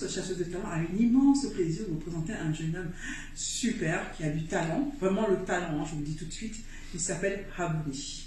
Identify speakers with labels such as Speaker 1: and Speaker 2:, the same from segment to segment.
Speaker 1: tous, Chasseuse de talent, a un immense plaisir de vous présenter un jeune homme super qui a du talent, vraiment le talent, hein, je vous le dis tout de suite. Il s'appelle Rabouni.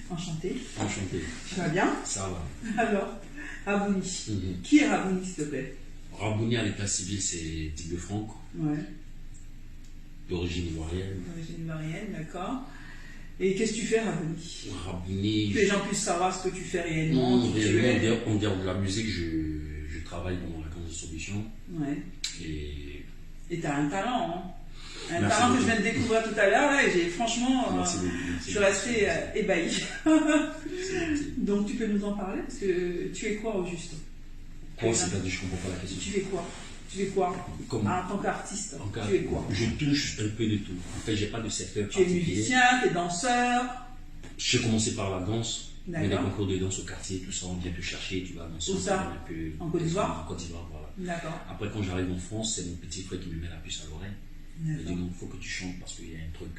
Speaker 1: Enchanté.
Speaker 2: Enchanté.
Speaker 1: Tu vas bien?
Speaker 2: Ça va.
Speaker 1: Alors, Rabouni. Qui est Rabouni, s'il te plaît?
Speaker 2: Rabouni à l'état civil, c'est Dick de Franck.
Speaker 1: Ouais.
Speaker 2: D'origine ivoirienne.
Speaker 1: D'origine ivoirienne, d'accord. Et qu'est-ce que tu fais, Rabouni?
Speaker 2: Rabouni.
Speaker 1: Que les gens puissent savoir ce que tu fais réellement.
Speaker 2: Réellement, en dehors de la musique, je travaille dans la grande distribution.
Speaker 1: Ouais.
Speaker 2: Et
Speaker 1: tu as un talent, hein? Un
Speaker 2: merci
Speaker 1: talent
Speaker 2: beaucoup.
Speaker 1: que je viens de découvrir tout à l'heure, là, et j'ai franchement,
Speaker 2: merci beaucoup,
Speaker 1: je suis restée ébahie. Donc tu peux nous en parler, parce que tu es quoi au juste?
Speaker 2: Quoi, c'est-à-dire, je comprends pas la question.
Speaker 1: Tu fais quoi? Tu fais quoi?
Speaker 2: Comme,
Speaker 1: en tant qu'artiste, tu es quoi?
Speaker 2: Je touche un peu de tout. En fait, j'ai pas de secteur
Speaker 1: Tu es
Speaker 2: particulier.
Speaker 1: musicien, tu es danseur.
Speaker 2: J'ai commencé par la danse. Il y a des
Speaker 1: D'accord.
Speaker 2: concours de danse au quartier, tout ça, on vient te chercher, tu vas danser.
Speaker 1: Où ça?
Speaker 2: Un peu,
Speaker 1: En Côte d'Ivoire?
Speaker 2: En Côte d'Ivoire, voilà.
Speaker 1: D'accord.
Speaker 2: Après, quand j'arrive en France, c'est mon petit frère qui me met la puce à l'oreille. Il me dit non, il faut que tu chantes parce qu'il y a un truc.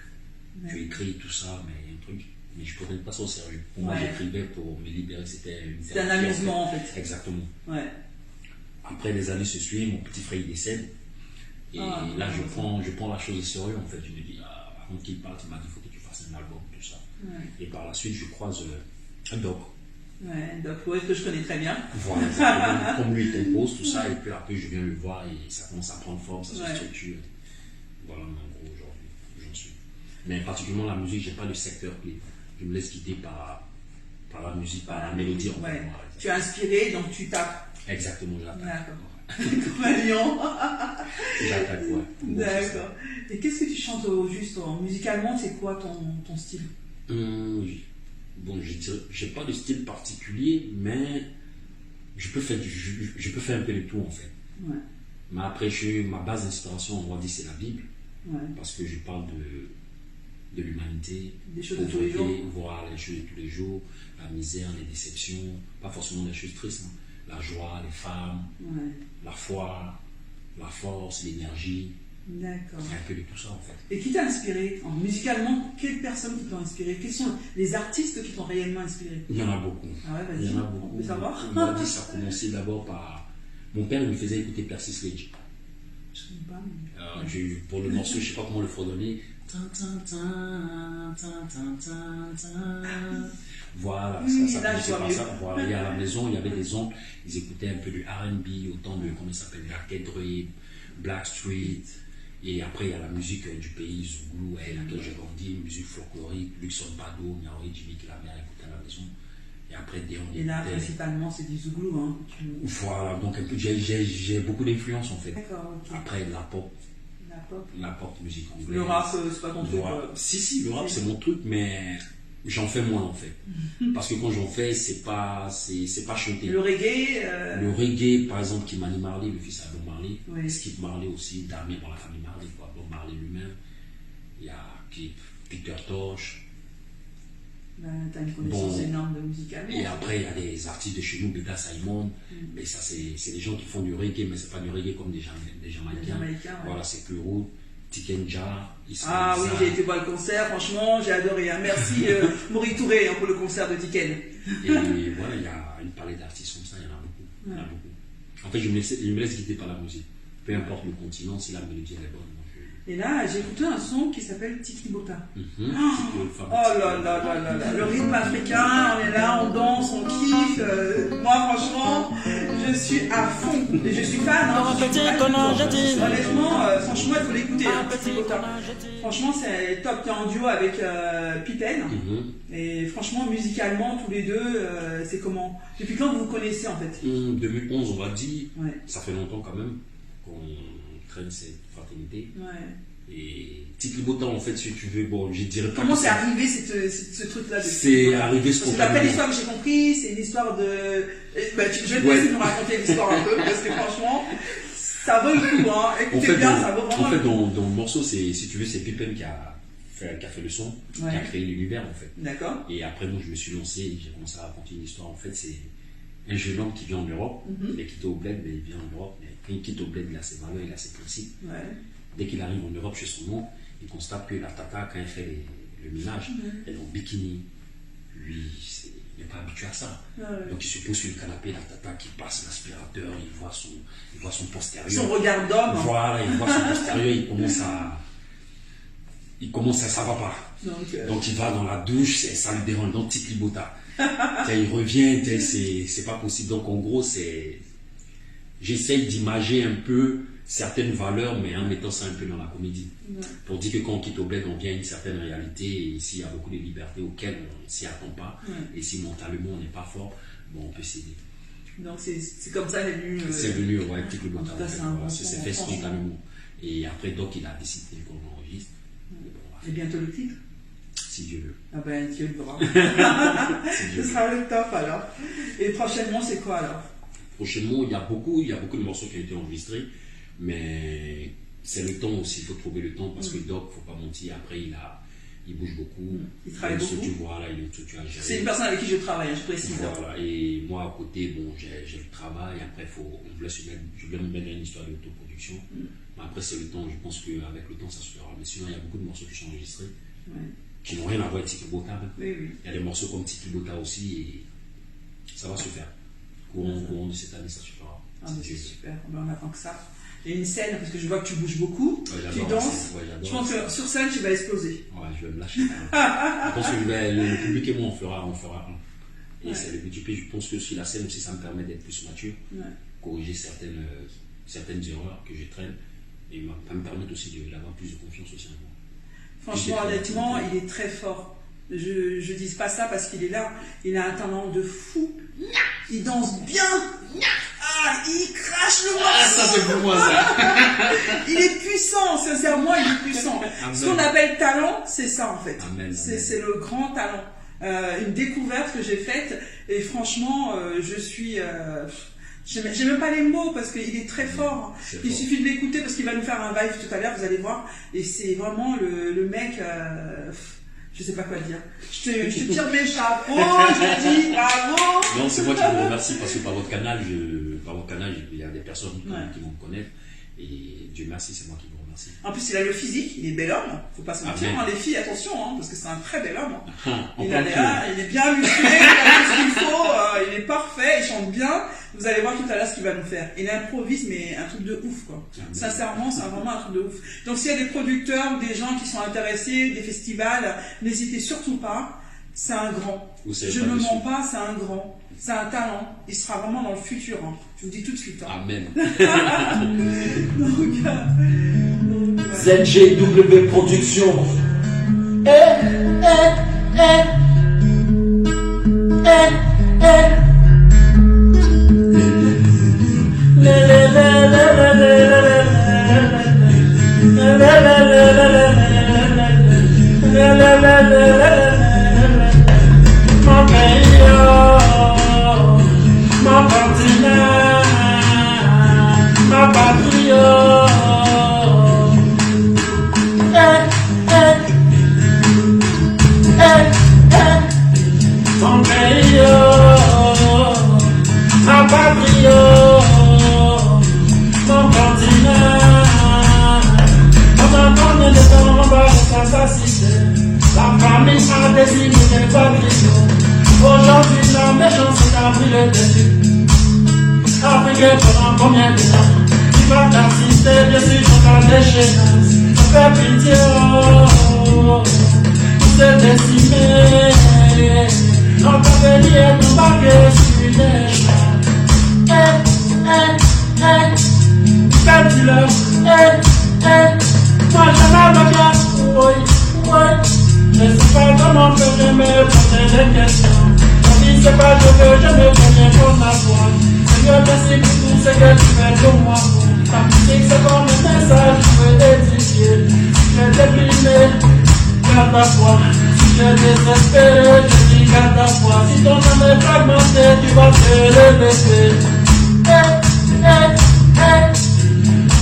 Speaker 2: Tu écris tout ça, mais il y a un truc. Mais je ne prenais pas ça au sérieux. Pour moi, j'écrivais pour me libérer, c'était une
Speaker 1: thérapie. C'était un amusement en fait.
Speaker 2: Exactement.
Speaker 1: Ouais.
Speaker 2: Après, les années se suivent, mon petit frère il décède. Et là, je prends la chose au sérieux en fait. Je me dis, avant qu'il parte, il m'a dit, il faut que tu fasses un album, tout ça. Ouais. Et par la suite, je croise un doc.
Speaker 1: Ouais, donc que je connais très bien.
Speaker 2: Voilà, exactement. Comme lui, il compose tout ça, et puis après, je viens le voir et ça commence à prendre forme, ça se structure. Voilà, en gros, aujourd'hui, j'en suis. Mais particulièrement la musique, j'ai pas de secteur clé. Je me laisse guider par la musique, par la mélodie. En fait.
Speaker 1: Tu es inspiré, donc tu tapes.
Speaker 2: Exactement, j'attaque.
Speaker 1: Comme un lion.
Speaker 2: J'attaque, ouais.
Speaker 1: D'accord. Et qu'est-ce que tu chantes au juste? Musicalement, c'est quoi ton style?
Speaker 2: Bon, je dirais, j'ai pas de style particulier, mais je peux faire un peu de tout en fait.
Speaker 1: Ouais.
Speaker 2: Mais après, ma base d'inspiration, on va dire, c'est la Bible. Ouais. Parce que je parle de l'humanité,
Speaker 1: des choses de tous les jours.
Speaker 2: Voir les choses de tous les jours, la misère, les déceptions, pas forcément les choses tristes, hein. La joie, les femmes, la foi, la force, l'énergie.
Speaker 1: D'accord.
Speaker 2: Un peu de tout ça en fait.
Speaker 1: Et qui t'a inspiré musicalement? Quelles personnes qui t'ont inspiré? Quels sont les artistes qui t'ont réellement inspiré?
Speaker 2: Il y en a beaucoup.
Speaker 1: Ah ouais, vas-y.
Speaker 2: Il y en a beaucoup.
Speaker 1: On peut savoir?
Speaker 2: On m'a dit ça a commencé d'abord par. Mon père il me faisait écouter Percy Sledge.
Speaker 1: Je ne sais pas.
Speaker 2: Pour le morceau, je ne sais pas comment le fredonner. Voilà, Voilà, et à la maison, il y avait des oncles, ils écoutaient un peu du R&B, autant de, comment ça s'appelle, Dr. Dre, Blackstreet. Et après, il y a la musique du pays, Zouglou, laquelle j'ai grandi, musique folklorique, Luxon Bado, Niaoui, Jimmy Clamer, écoutait à la maison. Et après,
Speaker 1: et là, principalement, c'est du Zouglou. Hein,
Speaker 2: Voilà, donc j'ai beaucoup d'influence en fait.
Speaker 1: D'accord, ok.
Speaker 2: Après, la pop. La pop, musique anglaise.
Speaker 1: Le rap, c'est pas ton truc?
Speaker 2: Si, le rap, c'est mon truc, mais j'en fais moins en fait. Parce que quand j'en fais, c'est pas chanté.
Speaker 1: Le reggae
Speaker 2: Le reggae, par exemple, qui Manny Marley, le fils à Bob Marley, Skip Marley aussi, Damien dans la famille Marley, quoi. Bob Marley lui-même. Il y a Peter Tosh.
Speaker 1: T'as une connaissance énorme de musique américaine.
Speaker 2: Et après, il y a des artistes de chez nous, Beta Simon, mais ça, c'est des gens qui font du reggae, mais c'est pas du reggae comme des Jamaïcains. Voilà, c'est Kuro, Tikenja, Ismaël.
Speaker 1: Ah oui, j'ai été voir le concert, franchement, j'ai adoré. Hein. Merci Maurice Touré pour le concert de Tiken.
Speaker 2: Et voilà, il y a une palette d'artistes comme ça, il y en a beaucoup. Il y en a beaucoup. En fait, je me laisse guider par la musique. Peu importe le continent, si la mélodie elle est bonne.
Speaker 1: Et là, j'ai écouté un son qui s'appelle Tiki Bota.
Speaker 2: Oh
Speaker 1: là là là là là, le rythme africain, on est là, on danse, on kiffe. Moi, franchement, je suis à fond. Et je suis fan. Honnêtement, franchement, il faut l'écouter. Tiki Bota. Franchement, c'est top. Tu es en duo avec Pippen. Et franchement, musicalement, tous les deux, c'est comment? Depuis quand vous vous connaissez en fait?
Speaker 2: 2011, on va dire. Ça fait longtemps quand même qu'on traîne cette fraternité. Et Tiki Bota, en fait, si tu veux, bon, je dirais pas.
Speaker 1: Comment c'est arrivé ce truc-là?
Speaker 2: C'est arrivé spontanément.
Speaker 1: Parce que d'après l'histoire que j'ai compris, c'est une histoire de. Je vais te laisser nous raconter l'histoire un peu, parce que franchement, ça vaut le coup, hein. Écoutez bien, ça vaut vraiment.
Speaker 2: En fait, dans le morceau, si tu veux, c'est Pippen qui a fait le son, qui a créé l'univers, en fait.
Speaker 1: D'accord.
Speaker 2: Et après, moi, je me suis lancé et j'ai commencé à raconter une histoire. En fait, c'est un jeune homme qui vient en Europe, il est quitté au bled, mais il vient en Europe. Mais quand il quitte au bled, il a ses valeurs, il a ses principes. Dès qu'il arrive en Europe chez son oncle, il constate que la tata, quand elle fait le ménage, elle est en bikini. Lui, n'est pas habitué à ça. Donc il se pose sur le canapé, la tata qui passe l'aspirateur, il voit son postérieur.
Speaker 1: Son regard d'homme.
Speaker 2: Voilà, il voit son postérieur, il commence à ça va pas. Donc il va dans la douche, ça lui dérange, donc petit clibota. Il revient, c'est pas possible. Donc en gros, j'essaye d'imager un peu certaines valeurs, mais en mettant ça un peu dans la comédie. Pour dire que quand on quitte au bled, on vient à une certaine réalité, et ici il y a beaucoup de libertés auxquelles on ne s'y attend pas. Et si mentalement on n'est pas fort, bon, on peut s'aider.
Speaker 1: Donc c'est comme ça,
Speaker 2: c'est venu, ouais, petit peu
Speaker 1: longtemps.
Speaker 2: C'est fait spontanément. Et après, Doc, il a décidé qu'on enregistre.
Speaker 1: Et bientôt le titre?
Speaker 2: Si Dieu veut.
Speaker 1: Ah ben, Dieu le voudra. Ce sera le top alors. Et prochainement, c'est quoi alors?
Speaker 2: Prochainement, il y a beaucoup de morceaux qui ont été enregistrés, mais c'est le temps aussi, il faut trouver le temps parce que Doc, il ne faut pas mentir, après il bouge beaucoup.
Speaker 1: Il travaille beaucoup.
Speaker 2: Il est structuré à gérer.
Speaker 1: C'est une personne avec qui je travaille, je précise.
Speaker 2: Voilà, et moi à côté, bon, j'ai le travail, après je voulais me mettre dans une histoire d'autoproduction, mais après c'est le temps, je pense qu'avec le temps ça se fera. Mais sinon, il y a beaucoup de morceaux qui sont enregistrés, qui n'ont rien à voir avec Tiki Bota. Il y a des morceaux comme Tiki Bota aussi, et ça va se faire. Courant de cette année, ça se fera.
Speaker 1: Ah, c'est super, on attend que ça. Et une scène, parce que je vois que tu bouges beaucoup, tu danses. Je pense que sur scène, tu vas exploser.
Speaker 2: Ouais, je vais me lâcher. Je pense que le public et moi, on fera un. Et c'est le but du pays. Je pense que si la scène aussi, ça me permet d'être plus mature, corriger certaines erreurs que je traîne, et ça me permet aussi d'avoir plus de confiance aussi en moi.
Speaker 1: Franchement, honnêtement, il est très fort. Je dis pas ça parce qu'il est là. Il a un talent de fou. Il danse bien. Ah, il crache le morceau.
Speaker 2: Ah, ça c'est pour moi ça.
Speaker 1: Il est puissant, sincèrement, il est puissant. Amen. Ce qu'on appelle talent, c'est ça en fait. C'est le grand talent. Une découverte que j'ai faite et franchement, je suis... j'ai même pas les mots parce qu'il est très fort. Il suffit de l'écouter parce qu'il va nous faire un live tout à l'heure, vous allez voir. Et c'est vraiment le mec... je sais pas quoi dire. Je te tire mes chapeaux, je te dis bravo.
Speaker 2: Non, c'est moi qui vous remercie parce que par votre canal, il y a des personnes qui vont me connaître. Et Dieu merci, c'est moi qui vous remercie.
Speaker 1: En plus, il a le physique, il est bel homme. Faut pas se mentir, les filles, attention, parce que c'est un très bel homme. Il est bien musclé, il a tout ce qu'il faut, il est parfait, il chante bien. Vous allez voir tout à l'heure ce qu'il va nous faire. Il improvise, mais un truc de ouf, quoi. Sincèrement, c'est vraiment un truc de ouf. Donc, s'il y a des producteurs ou des gens qui sont intéressés, des festivals, n'hésitez surtout pas. C'est un grand. Je ne mens pas, c'est un grand. C'est un talent. Il sera vraiment dans le futur. Je vous dis tout de suite.
Speaker 2: Amen.
Speaker 3: ZGW Productions. La famille a désigné des patriotes. Aujourd'hui, la méchanceté a pris le dessus. Africain pendant combien de temps? Tu vas t'assister dessus dans ta déchéance. Fais pitié, c'est décimé. Notre avenir est embarqué sur les champs. Fais-tu-leur, moi je m'aime bien, je ne sais pas comment que je me poser des questions. Je ne sais pas ce que je me connais pour ma foi. Seigneur, merci pour tout ce que tu fais pour moi. Ta musique c'est comme un message, je veux édifier. Je t'ai déprimé, garde ta foi. Si je désespéré, je dis garde ta foi. Si ton âme est fragmentée, tu vas te lever.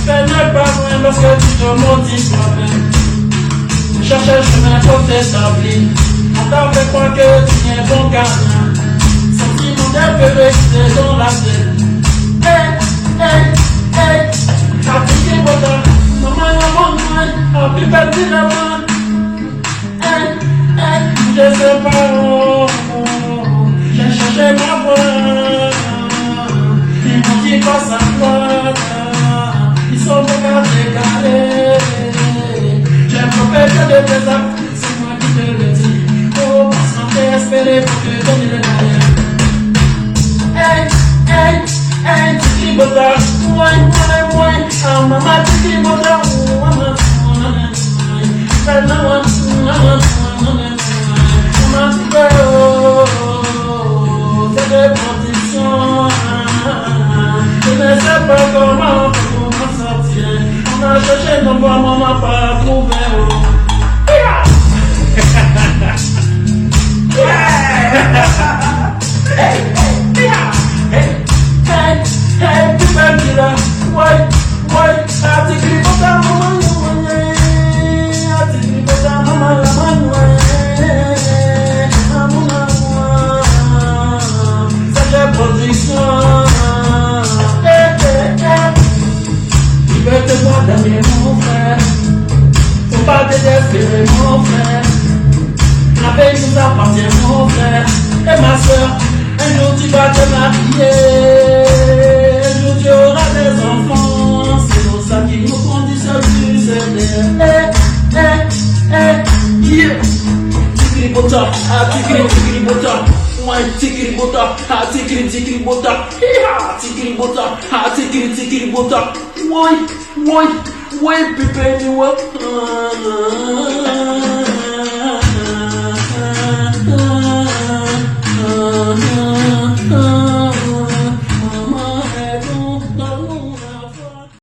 Speaker 3: Fais ne pas loin lorsque tu te maudis toi-même. Cherche le chemin pour t'établir. Attends, fais croire que tu n'es bon gardien. Sentiment d'épée c'est dans la tête. Appliquez votre maman, a plus perdu la main. Je sais pas, ma voix. Ils m'ont dit pas ça flotte. Ils sont pas décalés. J'aime profiter de tes actes, c'est moi qui te le dis. Oh, sans espérer pour te donner le moyen. Hey, hey, hey, tiki bota, moi, ah maman tiki bota, maman, c'est des conditions. Je ne sais pas comment m'en sortir. On a cherché nos voix, on n'a pas trouvé. Hey, tu peux dire là, ouais, à tes cris pour ta maman, à tes cris pour ta maman, la maman, c'est des productions. Tu peux te voir derrière mon frère, faut pas désespérer mon frère. La paix nous appartient mon frère et ma soeur. Un jour tu vas te marier, un jour tu auras des enfants. C'est pour ça qu'il nous conditionne plus aider. Yeah. Tikiri bota, ah tikiri bota, ouais tikiri bota, ah tikiri bota, tikiri bota, ah tikiri bota, ouais pépé ni ouais.